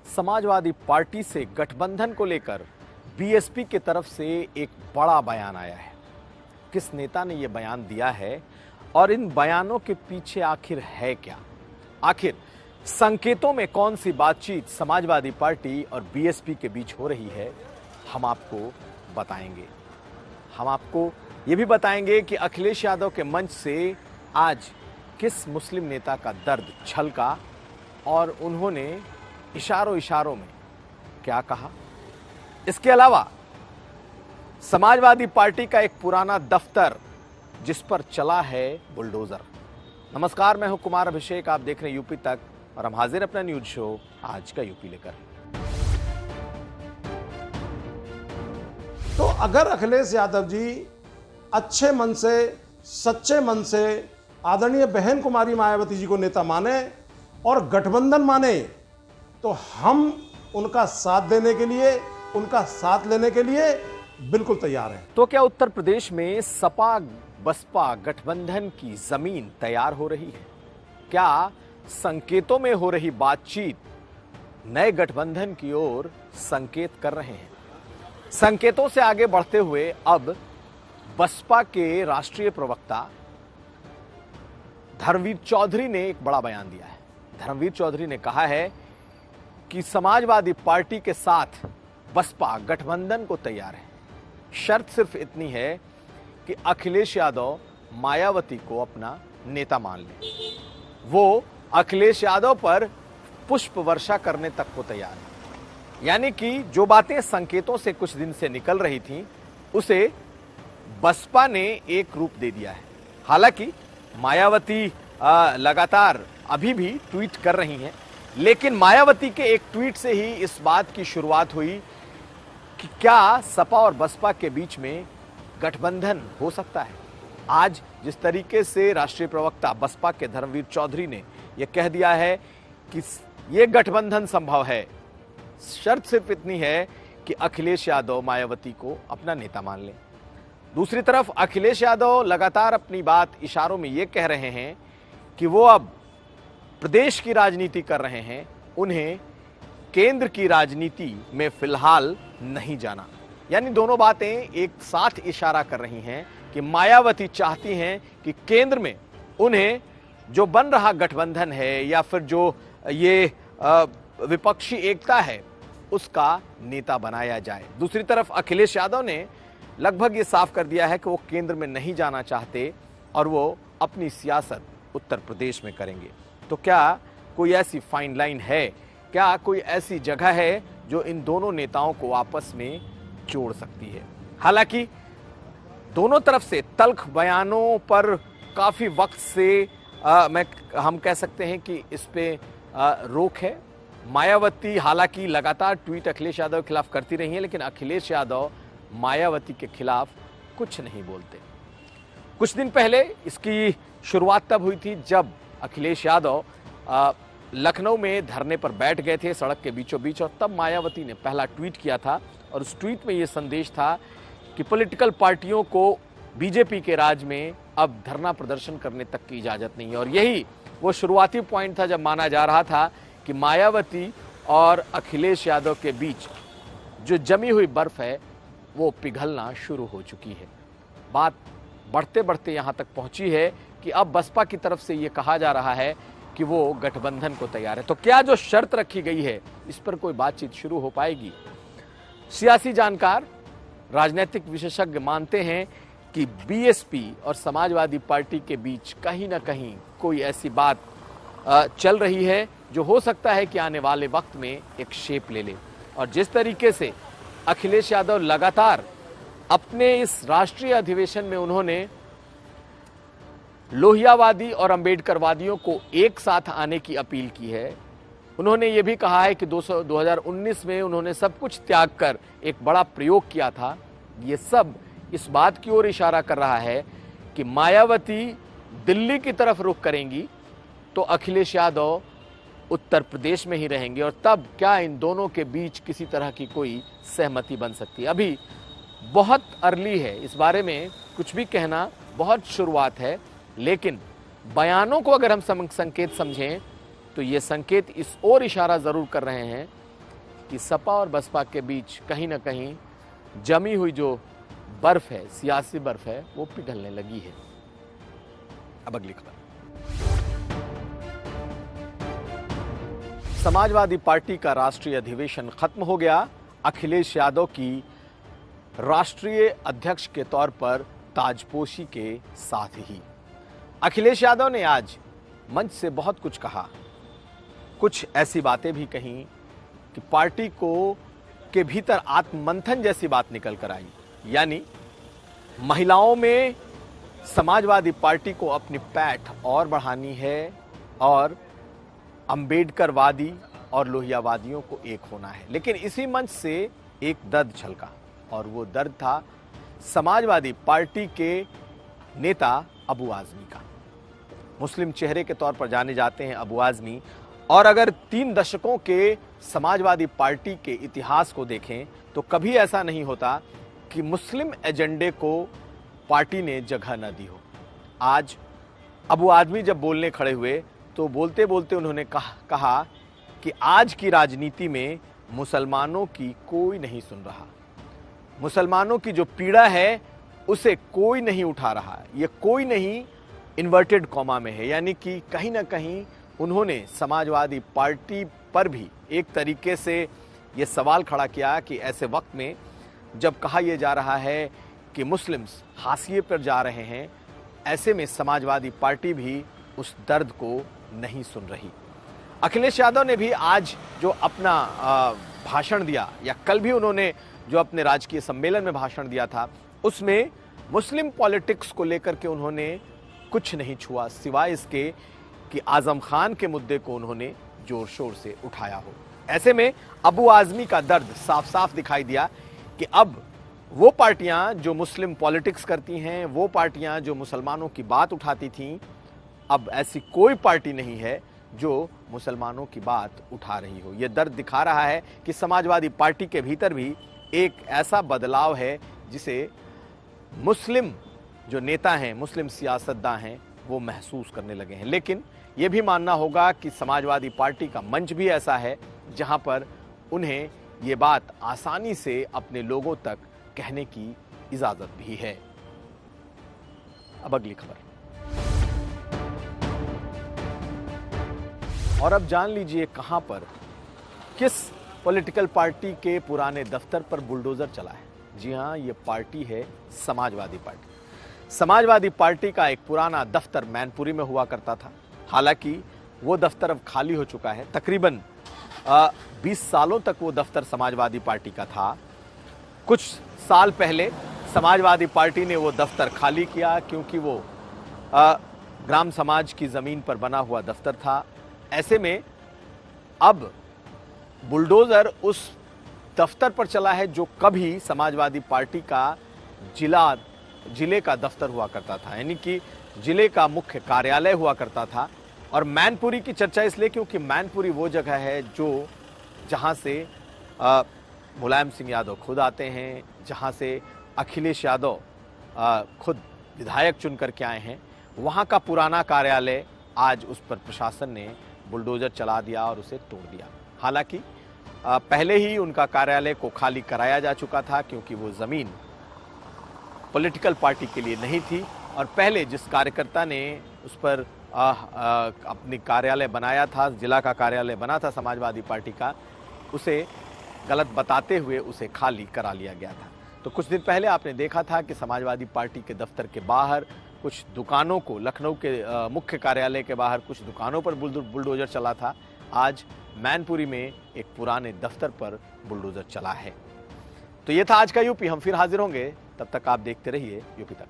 Samajwadi party से गठबंधन को लेकर बीएसपी की तरफ से एक बड़ा बयान आया है। किस नेता ने यह बयान दिया है और इन बयानों के पीछे आखिर है क्या? आखिर संकेतों में कौन सी बातचीत समाजवादी पार्टी और बीएसपी के बीच हो रही है, हम आपको बताएंगे। हम आपको यह भी बताएंगे कि अखिलेश यादव के मंच से आज किस मुस्लिम नेता का दर्द छलका और उन्होंने इशारों में क्या कहा। इसके अलावा समाजवादी पार्टी का एक पुराना दफ्तर जिस पर चला है बुलडोजर। नमस्कार, मैं हूं कुमार अभिषेक, आप देख रहे हैं यूपी तक और हम हाजिर अपना न्यूज शो आज का यूपी लेकर। तो अगर अखिलेश यादव जी अच्छे मन से, सच्चे मन से आदरणीय बहन कुमारी मायावती जी को नेता माने और गठबंधन माने, तो हम उनका साथ देने के लिए, उनका साथ लेने के लिए बिल्कुल तैयार हैं। तो क्या उत्तर प्रदेश में सपा बसपा गठबंधन की जमीन तैयार हो रही है? क्या संकेतों में हो रही बातचीत नए गठबंधन की ओर संकेत कर रहे हैं? संकेतों से आगे बढ़ते हुए अब बसपा के राष्ट्रीय प्रवक्ता धर्मवीर चौधरी ने एक बड़ा बयान दिया है। धर्मवीर चौधरी ने कहा है कि समाजवादी पार्टी के साथ बसपा गठबंधन को तैयार है। शर्त सिर्फ इतनी है कि अखिलेश यादव मायावती को अपना नेता मान ले। वो अखिलेश यादव पर पुष्प वर्षा करने तक को तैयार है। यानी कि जो बातें संकेतों से कुछ दिन से निकल रही थीं, उसे बसपा ने एक रूप दे दिया है। हालांकि मायावती लगातार अभी भी ट्वीट कर रही हैं, लेकिन मायावती के एक ट्वीट से ही इस बात की शुरुआत हुई कि क्या सपा और बसपा के बीच में गठबंधन हो सकता है। आज जिस तरीके से राष्ट्रीय प्रवक्ता बसपा के धर्मवीर चौधरी ने यह कह दिया है कि यह गठबंधन संभव है, शर्त सिर्फ इतनी है कि अखिलेश यादव मायावती को अपना नेता मान लें। दूसरी तरफ अखिलेश यादव लगातार अपनी बात इशारों में यह कह रहे हैं कि वो अब प्रदेश की राजनीति कर रहे हैं, उन्हें केंद्र की राजनीति में फिलहाल नहीं जाना। यानी दोनों बातें एक साथ इशारा कर रही हैं कि मायावती चाहती हैं कि केंद्र में उन्हें जो बन रहा गठबंधन है या फिर जो ये विपक्षी एकता है, उसका नेता बनाया जाए। दूसरी तरफ अखिलेश यादव ने लगभग ये साफ कर दिया है कि वो केंद्र में नहीं जाना चाहते और वो अपनी सियासत उत्तर प्रदेश में करेंगे। तो क्या कोई ऐसी फाइन लाइन है, क्या कोई ऐसी जगह है जो इन दोनों नेताओं को आपस में जोड़ सकती है? हालांकि दोनों तरफ से तल्ख बयानों पर काफी वक्त से हम कह सकते हैं कि इस पे रोक है। मायावती हालांकि लगातार ट्वीट अखिलेश यादव के खिलाफ करती रही है, लेकिन अखिलेश यादव मायावती के खिलाफ कुछ नहीं बोलते। कुछ दिन पहले इसकी शुरुआत तब हुई थी जब अखिलेश यादव लखनऊ में धरने पर बैठ गए थे सड़क के बीचों बीच, और तब मायावती ने पहला ट्वीट किया था और उस ट्वीट में यह संदेश था कि पॉलिटिकल पार्टियों को बीजेपी के राज में अब धरना प्रदर्शन करने तक की इजाजत नहीं है। और यही वो शुरुआती पॉइंट था जब माना जा रहा था कि मायावती और अखिलेश यादव के बीच जो जमी हुई बर्फ है वो पिघलना शुरू हो चुकी है। बात बढ़ते बढ़ते यहाँ तक पहुंची है कि अब बसपा की तरफ से ये कहा जा रहा है कि वो गठबंधन को तैयार है। तो क्या जो शर्त रखी गई है इस पर कोई बातचीत शुरू हो पाएगी? सियासी जानकार, राजनीतिक विशेषज्ञ मानते हैं कि बीएसपी और समाजवादी पार्टी के बीच कहीं ना कहीं कोई ऐसी बात चल रही है जो हो सकता है कि आने वाले वक्त में एक शेप ले ले। और जिस तरीके से अखिलेश यादव लगातार अपने इस राष्ट्रीय अधिवेशन में उन्होंने लोहियावादी और अंबेडकरवादियों को एक साथ आने की अपील की है। उन्होंने ये भी कहा है कि 2019 में उन्होंने सब कुछ त्याग कर एक बड़ा प्रयोग किया था। ये सब इस बात की ओर इशारा कर रहा है कि मायावती दिल्ली की तरफ रुख करेंगी तो अखिलेश यादव उत्तर प्रदेश में ही रहेंगे, और तब क्या इन दोनों के बीच किसी तरह की कोई सहमति बन सकती है? अभी बहुत अर्ली है, इस बारे में कुछ भी कहना बहुत शुरुआत है, लेकिन बयानों को अगर हम संकेत समझें तो ये संकेत इस ओर इशारा जरूर कर रहे हैं कि सपा और बसपा के बीच कहीं ना कहीं जमी हुई जो बर्फ है, सियासी बर्फ है, वो पिघलने लगी है। अब अगली खबर। समाजवादी पार्टी का राष्ट्रीय अधिवेशन खत्म हो गया। अखिलेश यादव की राष्ट्रीय अध्यक्ष के तौर पर ताजपोशी के साथ ही अखिलेश यादव ने आज मंच से बहुत कुछ कहा। कुछ ऐसी बातें भी कहीं कि पार्टी को के भीतर आत्ममंथन जैसी बात निकल कर आई, यानी महिलाओं में समाजवादी पार्टी को अपनी पैठ और बढ़ानी है और अंबेडकरवादी और लोहियावादियों को एक होना है। लेकिन इसी मंच से एक दर्द झलका और वो दर्द था समाजवादी पार्टी के नेता अबू आजमी का। मुस्लिम चेहरे के तौर पर जाने जाते हैं अबू आजमी, और अगर 3 दशकों के समाजवादी पार्टी के इतिहास को देखें तो कभी ऐसा नहीं होता कि मुस्लिम एजेंडे को पार्टी ने जगह न दी हो। आज अबू आजमी जब बोलने खड़े हुए तो बोलते बोलते उन्होंने कहा कि आज की राजनीति में मुसलमानों की कोई नहीं सुन रहा, मुसलमानों की जो पीड़ा है उसे कोई नहीं उठा रहा। ये कोई नहीं इन्वर्टेड कॉमा में है, यानी कि कहीं ना कहीं उन्होंने समाजवादी पार्टी पर भी एक तरीके से ये सवाल खड़ा किया कि ऐसे वक्त में जब कहा यह जा रहा है कि मुस्लिम्स हाशिए पर जा रहे हैं, ऐसे में समाजवादी पार्टी भी उस दर्द को नहीं सुन रही। अखिलेश यादव ने भी आज जो अपना भाषण दिया, या कल भी उन्होंने जो अपने राजकीय सम्मेलन में भाषण दिया था, उसमें मुस्लिम पॉलिटिक्स को लेकर के उन्होंने कुछ नहीं छुआ, सिवाय इसके कि आजम खान के मुद्दे को उन्होंने जोर शोर से उठाया हो। ऐसे में अबू आजमी का दर्द साफ साफ दिखाई दिया कि अब वो पार्टियां जो मुस्लिम पॉलिटिक्स करती हैं, वो पार्टियां जो मुसलमानों की बात उठाती थीं, अब ऐसी कोई पार्टी नहीं है जो मुसलमानों की बात उठा रही हो। यह दर्द दिखा रहा है कि समाजवादी पार्टी के भीतर भी एक ऐसा बदलाव है जिसे मुस्लिम जो नेता हैं, मुस्लिम सियासतदान हैं, वो महसूस करने लगे हैं। लेकिन यह भी मानना होगा कि समाजवादी पार्टी का मंच भी ऐसा है जहां पर उन्हें ये बात आसानी से अपने लोगों तक कहने की इजाजत भी है। अब अगली खबर। और अब जान लीजिए कहां पर, किस पॉलिटिकल पार्टी के पुराने दफ्तर पर बुलडोजर चला है। जी हां, ये पार्टी है समाजवादी पार्टी। समाजवादी पार्टी का एक पुराना दफ्तर मैनपुरी में हुआ करता था। हालांकि वो दफ्तर अब खाली हो चुका है। तकरीबन 20 सालों तक वो दफ्तर समाजवादी पार्टी का था। कुछ साल पहले समाजवादी पार्टी ने वो दफ्तर खाली किया क्योंकि वो ग्राम समाज की ज़मीन पर बना हुआ दफ्तर था। ऐसे में अब बुलडोज़र उस दफ्तर पर चला है जो कभी समाजवादी पार्टी का जिले का दफ्तर हुआ करता था, यानी कि जिले का मुख्य कार्यालय हुआ करता था। और मैनपुरी की चर्चा इसलिए क्योंकि मैनपुरी वो जगह है जहां से मुलायम सिंह यादव खुद आते हैं, जहां से अखिलेश यादव खुद विधायक चुन करके आए हैं। वहां का पुराना कार्यालय आज उस पर प्रशासन ने बुलडोजर चला दिया और उसे तोड़ दिया। हालांकि पहले ही उनका कार्यालय को खाली कराया जा चुका था क्योंकि वो ज़मीन पॉलिटिकल पार्टी के लिए नहीं थी, और पहले जिस कार्यकर्ता ने उस पर अपनी कार्यालय बनाया था, जिला का कार्यालय बना था समाजवादी पार्टी का, उसे गलत बताते हुए उसे खाली करा लिया गया था। तो कुछ दिन पहले आपने देखा था कि समाजवादी पार्टी के दफ्तर के बाहर कुछ दुकानों को, लखनऊ के मुख्य कार्यालय के बाहर कुछ दुकानों पर बुलडोजर चला था। आज मैनपुरी में एक पुराने दफ्तर पर बुलडोजर चला है। तो ये था आज का यूपी। हम फिर हाजिर होंगे, तब तक आप देखते रहिए यूपी तक।